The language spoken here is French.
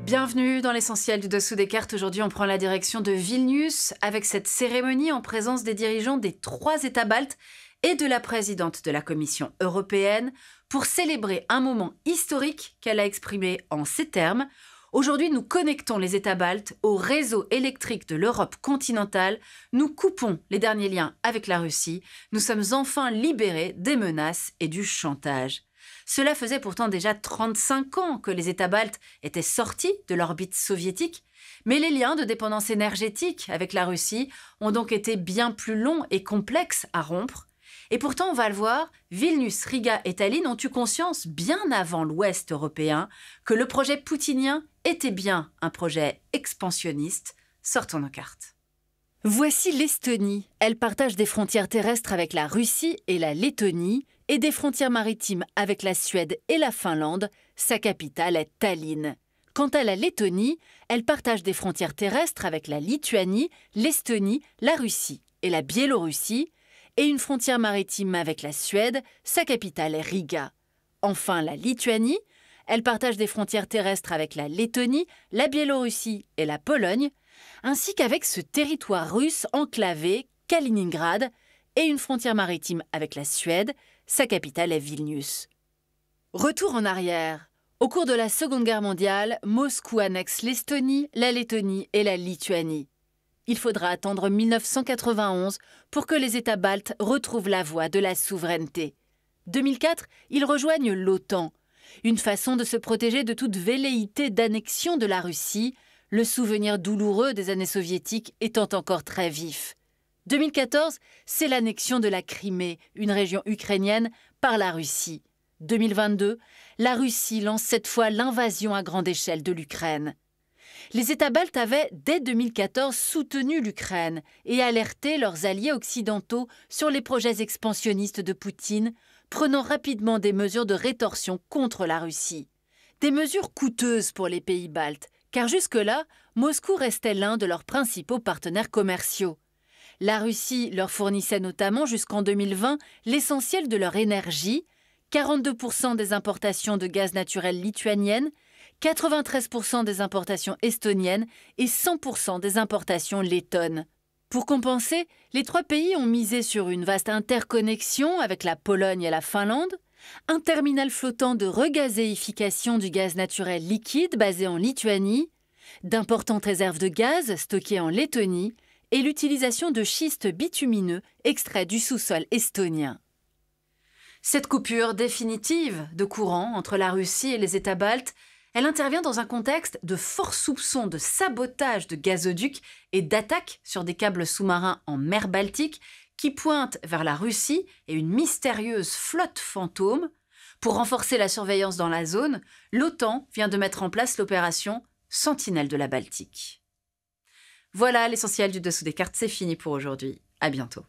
Bienvenue dans l'essentiel du dessous des cartes. Aujourd'hui, on prend la direction de Vilnius avec cette cérémonie en présence des dirigeants des 3 États baltes et de la présidente de la Commission européenne pour célébrer un moment historique qu'elle a exprimé en ces termes. Aujourd'hui, nous connectons les États baltes au réseau électrique de l'Europe continentale. Nous coupons les derniers liens avec la Russie. Nous sommes enfin libérés des menaces et du chantage. Cela faisait pourtant déjà 35 ans que les États baltes étaient sortis de l'orbite soviétique, mais les liens de dépendance énergétique avec la Russie ont donc été bien plus longs et complexes à rompre. Et pourtant, on va le voir, Vilnius, Riga et Tallinn ont eu conscience, bien avant l'Ouest européen, que le projet poutinien était bien un projet expansionniste. Sortons nos cartes. Voici l'Estonie. Elle partage des frontières terrestres avec la Russie et la Lettonie et des frontières maritimes avec la Suède et la Finlande. Sa capitale est Tallinn. Quant à la Lettonie, elle partage des frontières terrestres avec la Lituanie, l'Estonie, la Russie et la Biélorussie et une frontière maritime avec la Suède. Sa capitale est Riga. Enfin, la Lituanie, elle partage des frontières terrestres avec la Lettonie, la Biélorussie et la Pologne, ainsi qu'avec ce territoire russe enclavé, Kaliningrad, et une frontière maritime avec la Suède. Sa capitale est Vilnius. Retour en arrière. Au cours de la Seconde Guerre mondiale, Moscou annexe l'Estonie, la Lettonie et la Lituanie. Il faudra attendre 1991 pour que les États baltes retrouvent la voie de la souveraineté. 2004, ils rejoignent l'OTAN. Une façon de se protéger de toute velléité d'annexion de la Russie, le souvenir douloureux des années soviétiques étant encore très vif. 2014, c'est l'annexion de la Crimée, une région ukrainienne, par la Russie. 2022, la Russie lance cette fois l'invasion à grande échelle de l'Ukraine. Les États baltes avaient, dès 2014, soutenu l'Ukraine et alerté leurs alliés occidentaux sur les projets expansionnistes de Poutine, prenant rapidement des mesures de rétorsion contre la Russie. Des mesures coûteuses pour les pays baltes, car jusque-là, Moscou restait l'un de leurs principaux partenaires commerciaux. La Russie leur fournissait notamment jusqu'en 2020 l'essentiel de leur énergie, 42% des importations de gaz naturel lituaniennes, 93% des importations estoniennes et 100% des importations lettonnes. Pour compenser, les 3 pays ont misé sur une vaste interconnexion avec la Pologne et la Finlande, un terminal flottant de regazéification du gaz naturel liquide basé en Lituanie, d'importantes réserves de gaz stockées en Lettonie et l'utilisation de schistes bitumineux extraits du sous-sol estonien. Cette coupure définitive de courant entre la Russie et les États baltes, elle intervient dans un contexte de forts soupçons de sabotage de gazoducs et d'attaques sur des câbles sous-marins en mer Baltique qui pointent vers la Russie et une mystérieuse flotte fantôme. Pour renforcer la surveillance dans la zone, l'OTAN vient de mettre en place l'opération Sentinelle de la Baltique. Voilà l'essentiel du dessous des cartes, c'est fini pour aujourd'hui. À bientôt.